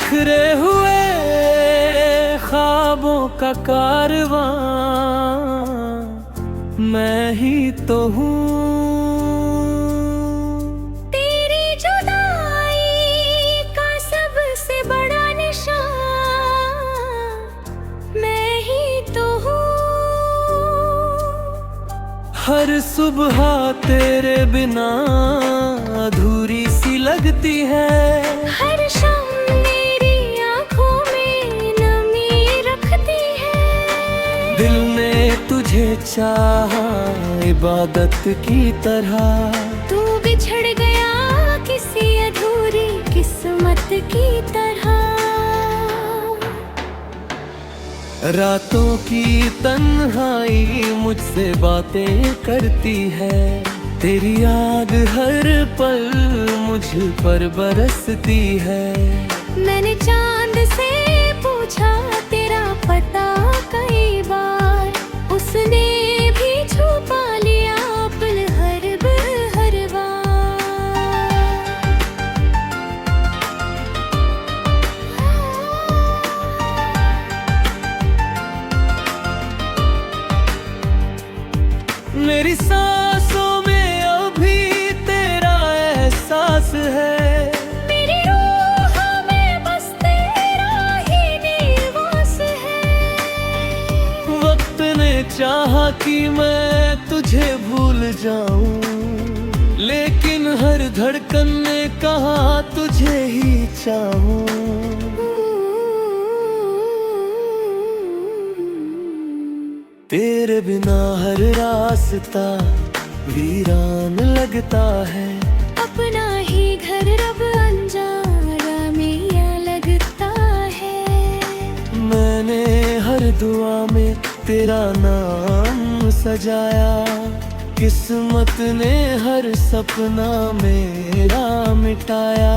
बिखरे हुए ख्वाबों का कारवां मैं ही तो हूँ। तेरी जुदाई का सबसे बड़ा निशान मैं ही तो हूँ। हर सुबह तेरे बिना अधूरी सी लगती है। हर शाम मेरी आँखों में नमी रखती है। दिल ने तुझे चाहा इबादत की तरह। तू बिछड़ गया किसी अधूरी किस्मत की तरह। रातों की तन्हाई मुझसे बातें करती है। तेरी याद हर पल मुझ पर बरसती है। मैंने चांद से पूछा तेरा पता कई बार। उसने भी छुपा लिया पल हर बार। मेरी सांसों में अभी तेरा एहसास है। मेरी रूह में बस तेरा ही निवास है। वक्त ने चाहा कि मैं तुझे भूल जाऊं, लेकिन हर धड़कन ने कहा तुझे ही चाहूं। तेरे बिना हर रास्ता वीरान लगता है। अपना ही घर रब अनजाना में लगता है। मैंने हर दुआ में तेरा नाम सजाया। किस्मत ने हर सपना मेरा मिटाया।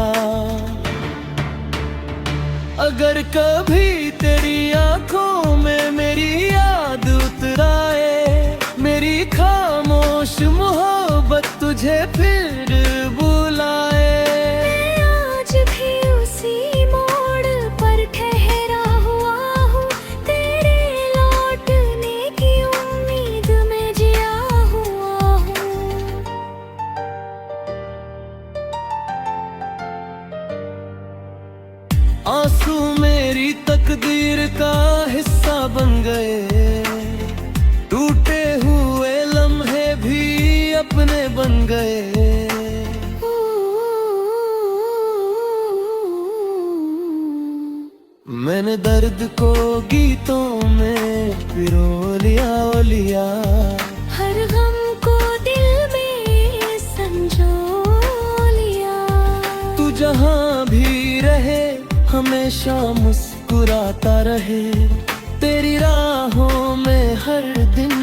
अगर कभी तेरी आंखों में मेरी याद उतर आए, मेरी खामोश मोहब्बत तुझे फिर बुलाए। मैं आज भी उसी मोड़ पर ठहरा हुआ हूँ। तेरे लौटने की उम्मीद में जिया हुआ हूँ। आंसू मेरी तकदीर का हिस्सा बन गए। टूटे हुए लम्हे भी अपने बन गए। मैंने दर्द को गीतों में पिरो लिया। हर गम को दिल में संजो लिया। तू जहाँ भी रहे हमेशा मुस्कुराता रहे। तेरी राहों में हर दिन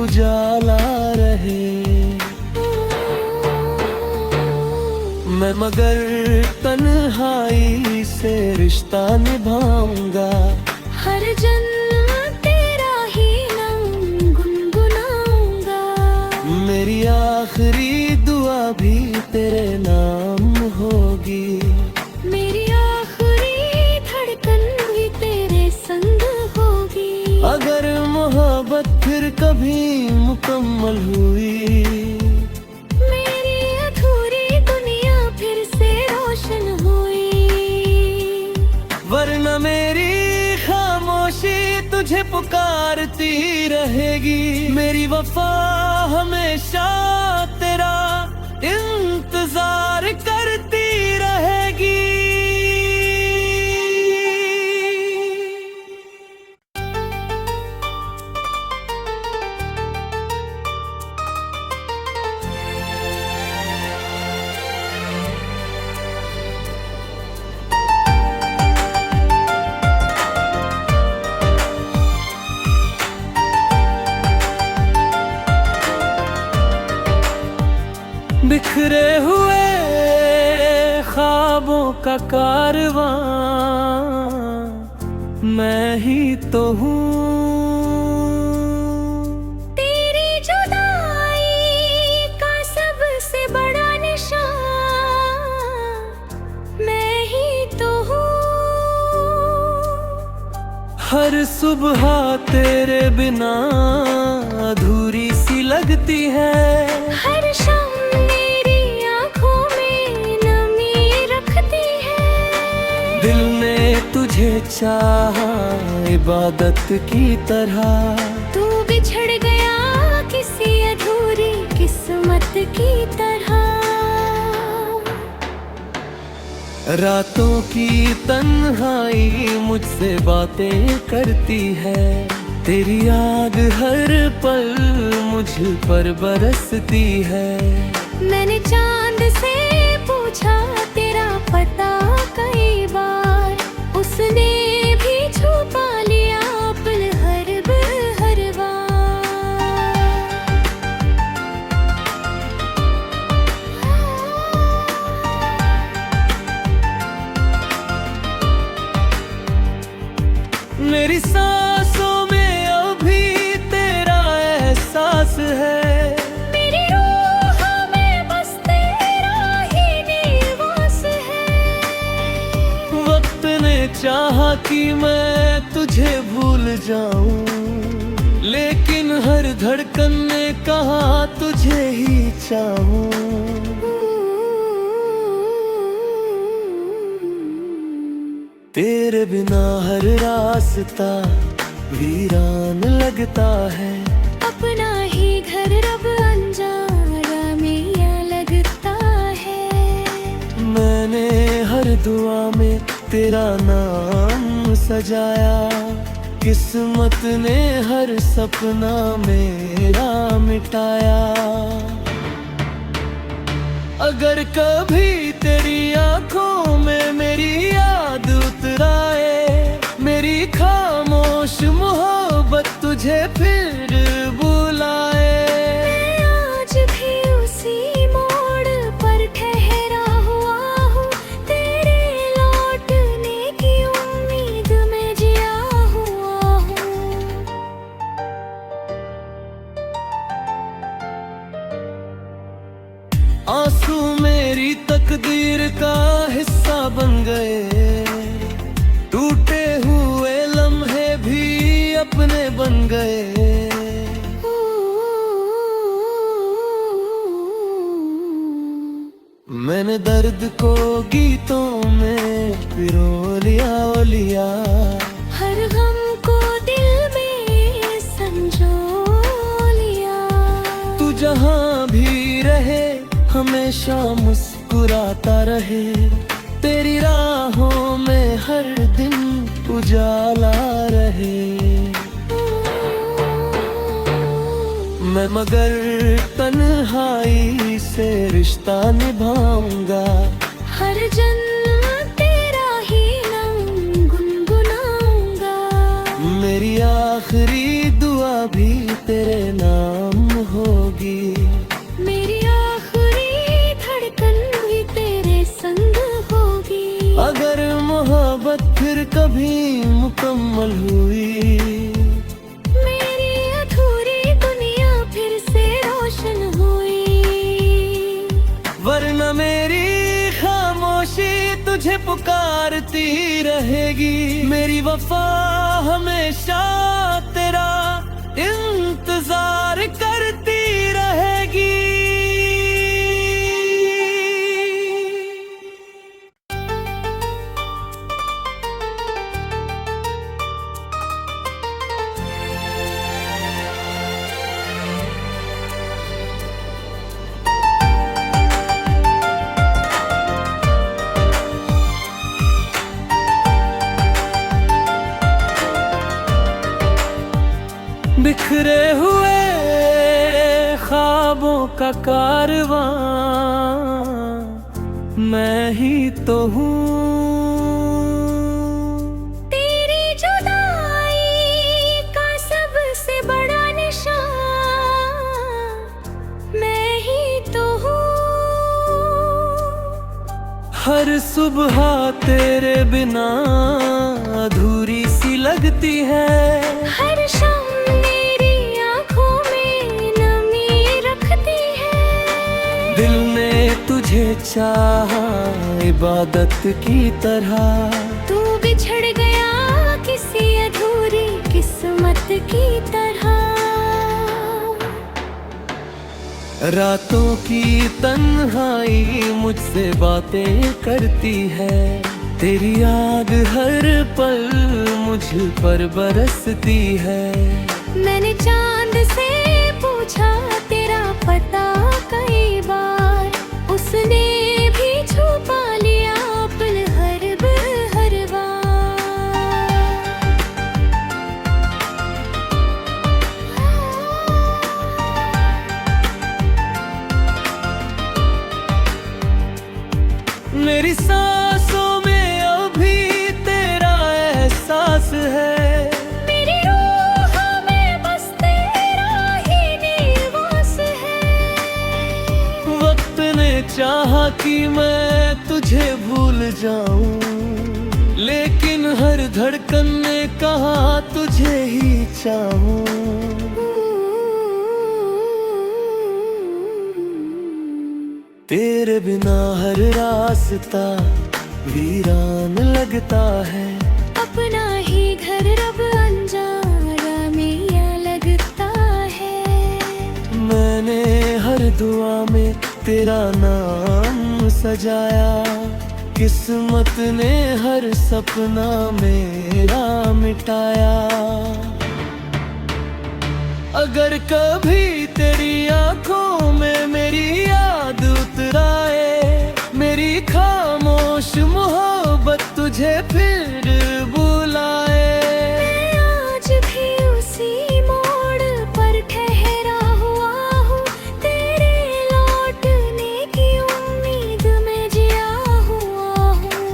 उजाला रहे। मैं मगर तन्हाई से रिश्ता निभाऊंगा। हर जन्म तेरा ही नाम गुनगुनाऊंगा। मेरी आखिरी दुआ भी तेरे नाम होगी। मेरी आखिरी धड़कन भी तेरे संग होगी। अगर मोहब्बत फिर कभी मुकम्मल हुई, मेरी अधूरी दुनिया फिर से रोशन हुई। वरना मेरी खामोशी तुझे पुकारती रहेगी। मेरी वफा हमेशा तेरा इंतजार करती रहेगी। बिखरे हुए ख्वाबों का कारवां मैं ही तो हूँ। तेरी जुदाई का सबसे बड़ा निशान मैं ही तो हूँ। सुबह तेरे बिना अधूरी सी लगती है। हर शाम मेरी आँखों में नमी रखती है। दिल ने तुझे चाहा इबादत की तरह। तू बिछड़ गया किसी अधूरी किस्मत की तरह। रातों की तन्हाई मुझसे बातें करती है। तेरी याद हर पल मुझ पर बरसती है। मैंने चांद से पूछा तेरा पता कई बार, उसने भी छुपा लिया पल हर बार। मेरी सांसों में अभी तेरा एहसास है। मेरी रूह में बस तेरा ही निवास है। वक्त ने चाहा कि मैं तुझे भूल जाऊं, लेकिन हर धड़कन ने कहा तुझे ही चाहूं। तेरे बिना हर रास्ता वीरान लगता है। अपना ही घर रब अनजाना में लगता है। मैंने हर दुआ में तेरा नाम सजाया। किस्मत ने हर सपना मेरा मिटाया। अगर कभी तेरी आंखों में मेरी याद उतर आए, मेरी खामोश मोहब्बत तुझे फिर बुलाए। मैं आज भी उसी मोड़ पर ठहरा हुआ हूँ, तेरे लौटने की उम्मीद में जिया हुआ हूँ। आंसू मेरी तकदीर का हिस्सा बन गए। टूटे हुए लम्हे भी अपने बन गए। मैंने दर्द को गीतों में पिरो लिया। हर गम को दिल में संजो लिया। तू जहाँ भी रहे हमेशा मुस्कुराता रहे। तेरी राहों में हर दिन उजाला रहे। मैं मगर तन्हाई से रिश्ता निभाऊंगा। हर जन्म तेरा ही नाम गुनगुनाऊंगा। मेरी आखिरी दुआ भी तेरे नाम होगी। मेरी आखिरी धड़कन भी तेरे संग होगी। अगर मोहब्बत फिर कभी मुकम्मल हुई, मेरी अधूरी दुनिया फिर से रोशन हुई। वरना मेरी खामोशी तुझे पुकारती रहेगी। मेरी वफा हमेशा तेरा इंतजार करती रहेगी। बिखरे हुए ख्वाबों का कारवां मैं ही तो हूँ। तेरी जुदाई का सबसे बड़ा निशान मैं ही तो हूँ। हर सुबह तेरे बिना अधूरी सी लगती है। हर शाम मेरी आँखों में नमी रखती है। दिल ने तुझे चाहा इबादत की तरह। तू बिछड़ गया किसी अधूरी तरह। रातों की तन्हाई मुझसे बातें करती है, तेरी याद हर पल मुझ पर बरसती है। मैंने चांद से पूछा तेरा पता कई बार, उसने भी छुपा लिया पल हर बार। मेरी सांसों में अभी तेरा एहसास है, मेरी रूह में बस तेरा ही निवास है। वक्त ने चाहा कि मैं तुझे भूल जाऊं, लेकिन हर धड़कन ने कहा तुझे ही चाहूं। तेरे बिना हर रास्ता वीरान लगता है, अपना ही घर रब अनजाना में लगता है। मैंने हर दुआ में तेरा नाम सजाया, किस्मत ने हर सपना मेरा मिटाया। अगर कभी तेरी आंखों में मेरी याद उतर आए, मेरी खामोश मोहब्बत तुझे फिर बुलाए। मैं आज भी उसी मोड़ पर ठहरा हुआ हूँ, तेरे लौटने की उम्मीद में जिया हुआ हूँ।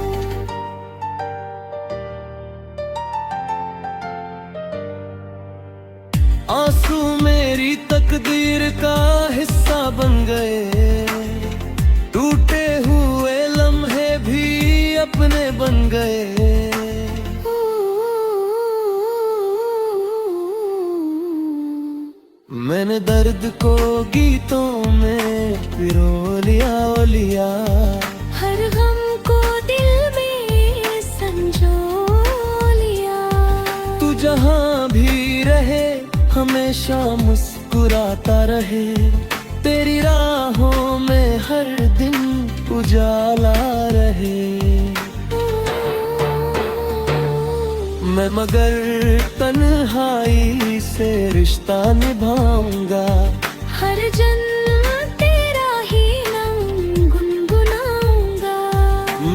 आंसू मेरी तकदीर का हिस्सा बन गए, टूटे हुए लम्हे भी अपने बन गए। मैंने दर्द को गीतों में पिरो लिया, हर गम को दिल में संजो लिया। तू जहाँ भी रहे हमेशा मुस्कुराता रहे, तेरी राहों में हर दिन उजाला रहे। मैं मगर तन्हाई से रिश्ता निभाऊंगा, हर जन्म तेरा ही नाम गुनगुनाऊंगा।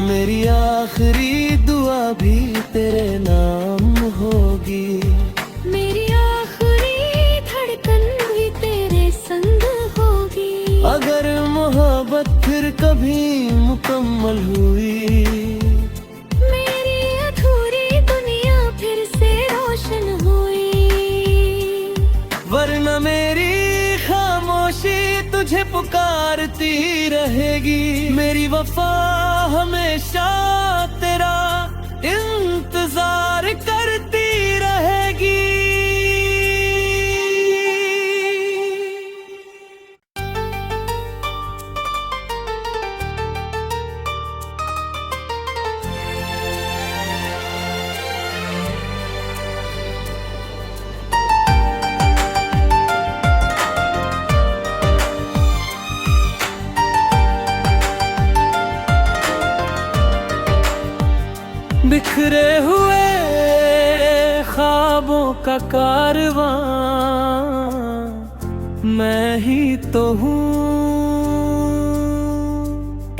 मेरी आखिरी दुआ भी तेरे नाम होगी, मेरी आखिरी धड़कन भी तेरे संग होगी। अगर मोहब्बत फिर कभी मुकम्मल हुई, मेरी अधूरी दुनिया फिर से रोशन हुई। वरना मेरी खामोशी तुझे पुकारती रहेगी। मेरी वफा हमेशा तेरा इंतजार करती रहेगी। बिखरे हुए ख्वाबों का कारवां मैं ही तो हूँ।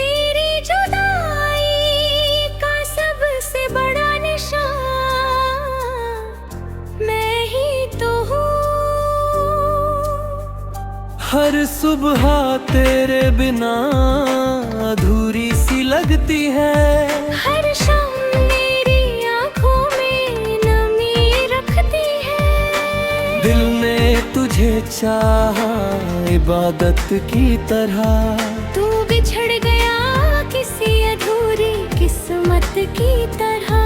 तेरी जुदाई का सबसे बड़ा निशान मैं ही तो हूँ। हर सुबह तेरे बिना अधूरी सी लगती है, हर शाम मेरी आँखों में नमी रखती है। दिल ने तुझे चाहा इबादत की तरह, तू बिछड़ गया किसी अधूरी किस्मत की तरह।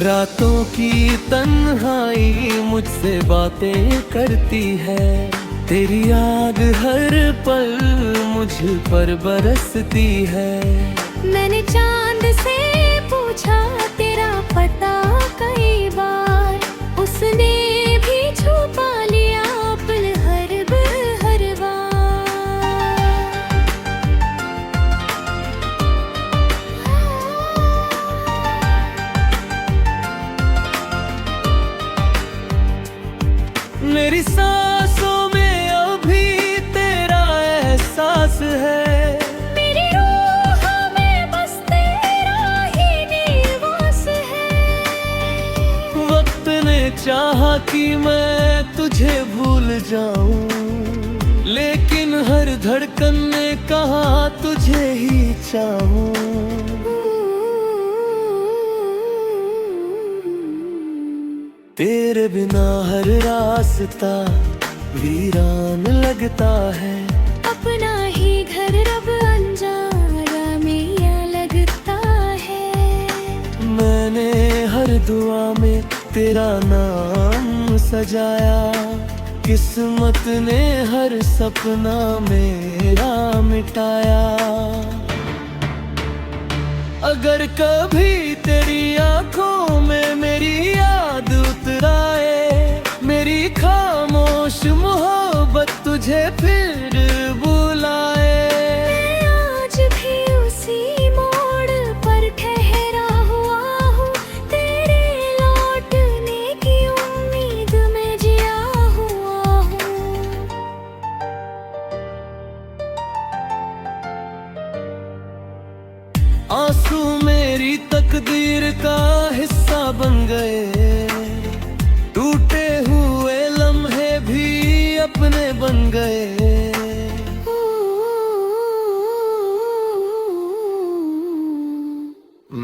रातों की तन्हाई मुझसे बातें करती है, तेरी याद हर पल मुझ पर बरसती है। मैंने चांद से पूछा तेरा पता कई बार, उसने भी छुपा लिया पल हर बार। मेरी सांसों में अभी तेरा एहसास है, मेरी रूह में बस तेरा ही निवास है। वक्त ने चाहा कि मैं तुझे भूल जाऊं, लेकिन हर धड़कन ने कहा तुझे ही चाहूं। तेरे बिना हर रास्ता वीरान लगता है, अपना ही घर रब अनजाना में या लगता है। मैंने हर दुआ में तेरा नाम सजाया, किस्मत ने हर सपना मेरा मिटाया। अगर कभी तेरी आंखों में मेरी याद उतर आए, मेरी खामोश मोहब्बत तुझे फिर बुलाए। मैं आज भी उसी मोड़ पर ठहरा हुआ हूँ, तेरे लौटने की उम्मीद में जिया हुआ हूँ। आंसू मेरी तकदीर का हिस्सा बन गए, टूटे हुए लम्हे भी अपने बन गए।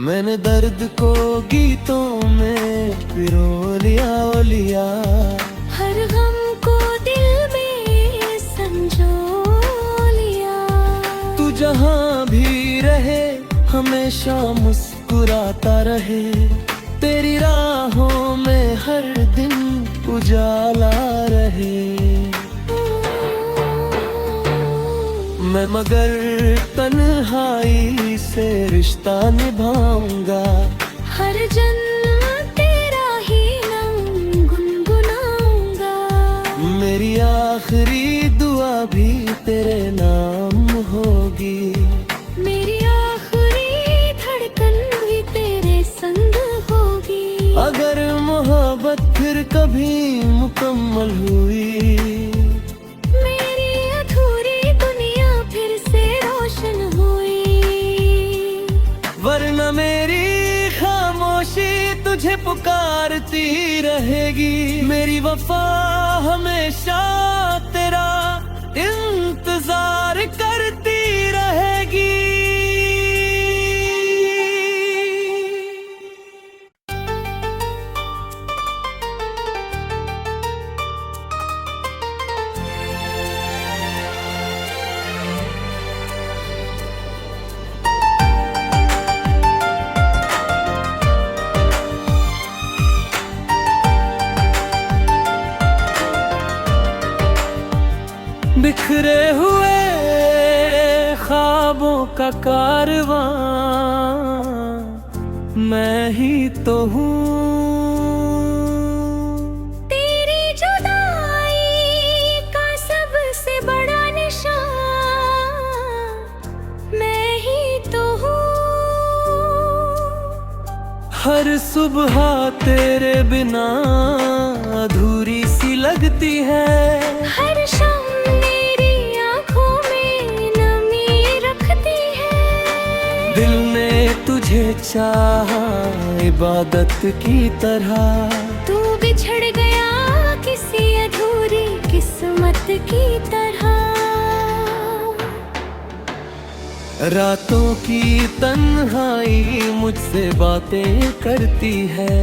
मैंने दर्द को गीतों में पिरो लिया, हर गम को दिल में संजो लिया। तू जहाँ भी रहे हमेशा मुस्कुराता रहे, तेरी राहों में हर दिन उजाला रहे। मैं मगर तन्हाई से रिश्ता निभाऊंगा, हर जन्म तेरा ही नाम गुनगुनाऊंगा। मेरी आखिरी दुआ भी तेरे नाम होगी, मेरी आखिरी धड़कन भी तेरे संग होगी। अगर मोहब्बत फिर कभी मुकम्मल हुई, मेरी अधूरी दुनिया फिर से रोशन हुई। वरना मेरी खामोशी तुझे पुकारती रहेगी। मेरी वफा हमेशा तेरा इंतजार करती रहेगी। बिखरे हुए ख्वाबों का कारवां मैं ही तो हूँ। तेरी जुदाई का सबसे बड़ा निशान मैं ही तो हूँ। हर सुबह तेरे बिना अधूरी सी लगती है, हर शाम मेरी आँखों में नमी रखती है। दिल ने तुझे चाहा इबादत की तरह, तू बिछड़ गया किसी अधूरी किस्मत की तरह। रातों की तन्हाई मुझसे बातें करती है,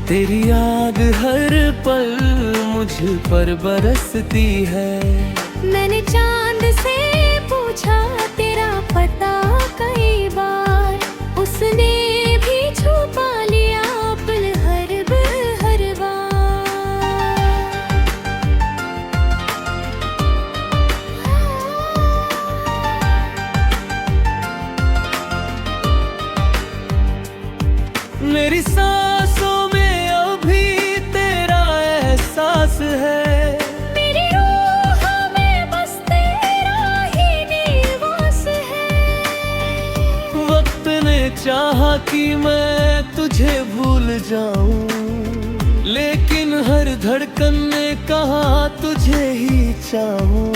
तेरी याद हर पल मुझ पर बरसती है। मैंने चांद से पूछा तेरा पता कई बार, उसने भी छुपा लिया पल हर बार। मेरी चाहा कि मैं तुझे भूल जाऊं, लेकिन हर धड़कन ने कहा तुझे ही चाहूं।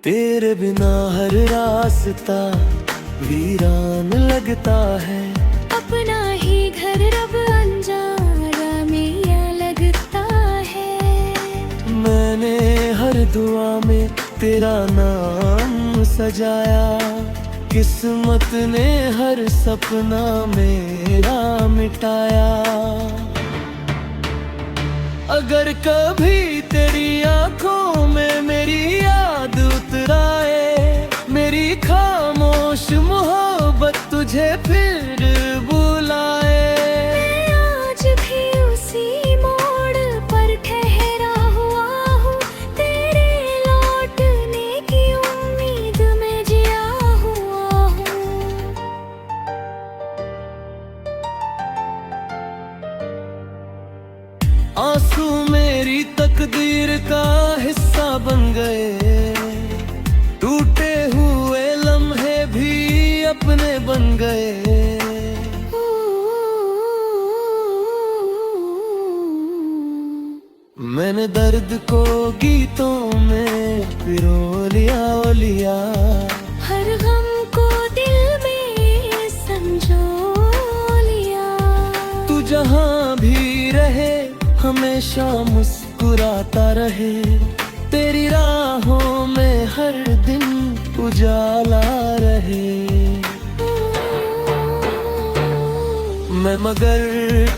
तेरे बिना हर रास्ता वीरान लगता है, अपना ही घर रब अनजाना में लगता है। मैंने हर दुआ में तेरा नाम सजाया, किस्मत ने हर सपना मेरा मिटाया। अगर कभी तेरी आंखों में मेरी याद उतराए, मेरी खामोश मोहब्बत तुझे फिर बुलाए। मैं आज भी उसी मोड़ पर ठहरा हुआ हूँ, तेरे लौटने की उम्मीद में जिया हुआ हूँ। आंसू मेरी तकदीर का हिस्सा बन गए, टूटे हुए लम्हे भी अपने बन गए। मैंने दर्द को गीतों में पिरो लिया, हर गम को दिल में संजो लिया। तू जहाँ भी रहे हमेशा मुस्कुराता रहे, तेरी राहों में हर दिन उजाला रहे। मैं मगर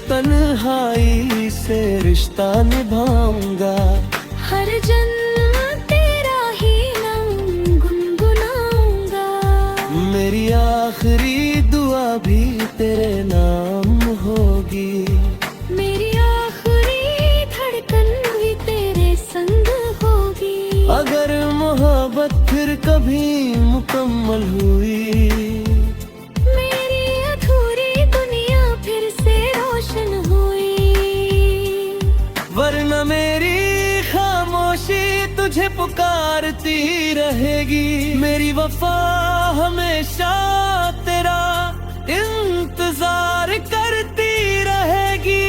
तन्हाई से रिश्ता निभाऊंगा, हर जन्म तेरा ही नाम गुनगुनाऊंगा। मेरी आखिरी दुआ भी तेरे नाम होगी, मेरी आखिरी धड़कन भी तेरे संग होगी। अगर मोहब्बत फिर कभी मुकम्मल हुई, मेरी अधूरी दुनिया फिर से रोशन हुई। वरना मेरी खामोशी तुझे पुकारती रहेगी। मेरी वफा हमेशा तेरा इंतजार करती रहेगी।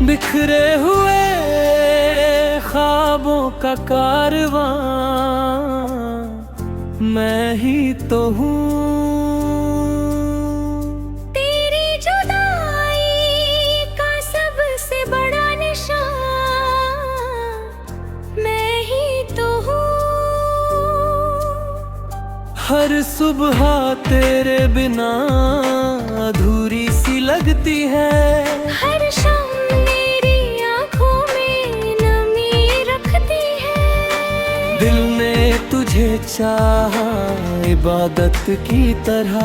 बिखरे हुए ख्वाबों का कारवां मैं ही तो हूँ। तेरी जुदाई का सबसे बड़ा निशान मैं ही तो हूँ। हर सुबह तेरे बिना अधूरी सी लगती है, हर शाम मेरी आँखों में नमी रखती है। दिल ने तुझे चाहा इबादत की तरह,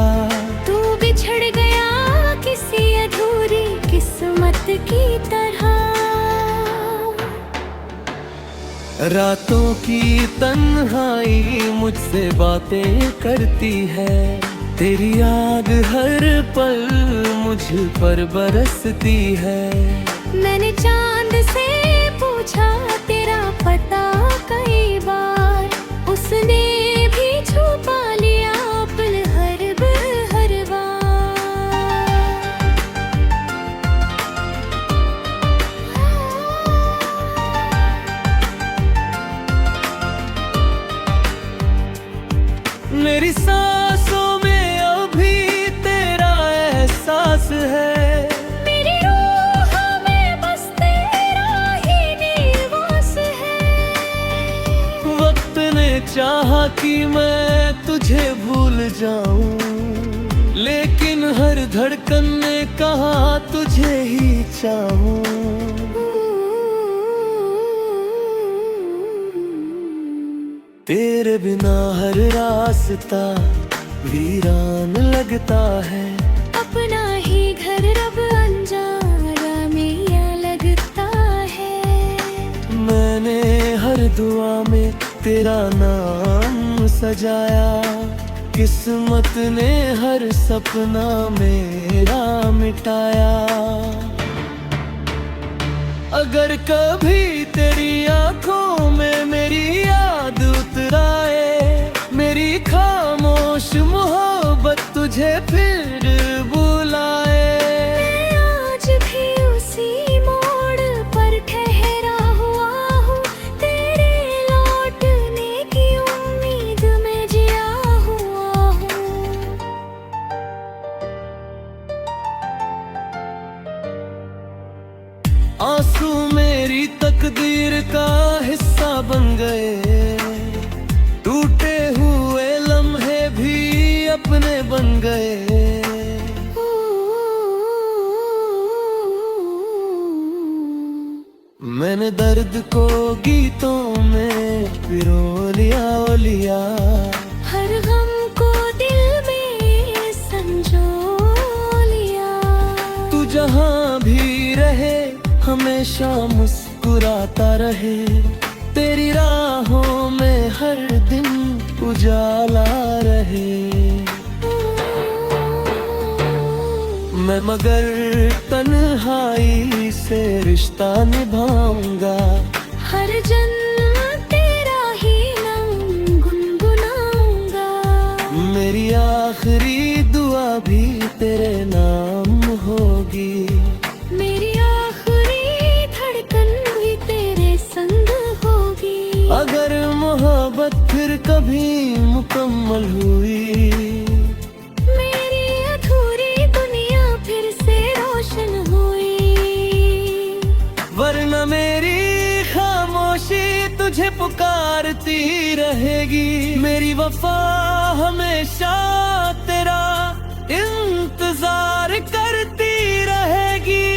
तू बिछड़ गया किसी अधूरी किस्मत की तरह। रातों की तन्हाई मुझसे बातें करती है, तेरी याद हर पल मुझ पर बरसती है। मैंने चांद से पूछा तेरा पता कई बार, उसने भी छुपा लिया पल हर बार। मेरी सांसों में अभी तेरा एहसास है, मेरी रूह में बस तेरा ही निवास है। वक्त ने चाहा कि मैं तुझे भूल जाऊं, लेकिन हर धड़कन ने कहा तुझे ही चाहूं। तेरे बिना हर रास्ता वीरान लगता है, ही घर रब अंजारा मिया लगता है। मैंने हर दुआ में तेरा नाम सजाया, किस्मत ने हर सपना मेरा मिटाया। अगर कभी तेरी आंखों में मेरी याद उतराए, मेरी खामोश मोहब्बत तुझे फिर बुलाए। मैं आज भी उसी मोड़ पर ठहरा हुआ हूँ, तेरे लौटने की उम्मीद में जिया हुआ हूँ। आंसू मेरी तकदीर का हिस्सा बन गए, टूटे हुए लम्हे भी अपने बन गए। मैंने दर्द को गीतों में पिरो लिया, हर गम को दिल में संजो लिया। तू जहाँ भी रहे हमेशा मुस्कुराता रहे, तेरी राहों में हर दिन उजाला रहे। मैं मगर तन्हाई से रिश्ता निभाऊंगा, हर जन्म तेरा ही नाम गुनगुनाऊंगा। मेरी आखिरी दुआ भी तेरे नाम होगी, मेरी आखिरी धड़कन भी तेरे संग होगी। अगर मोहब्बत फिर कभी मुकम्मल हुई, मेरी अधूरी दुनिया फिर से रोशन हुई। वरना मेरी खामोशी तुझे पुकारती रहेगी। मेरी वफा हमेशा तेरा इंतजार करती रहेगी।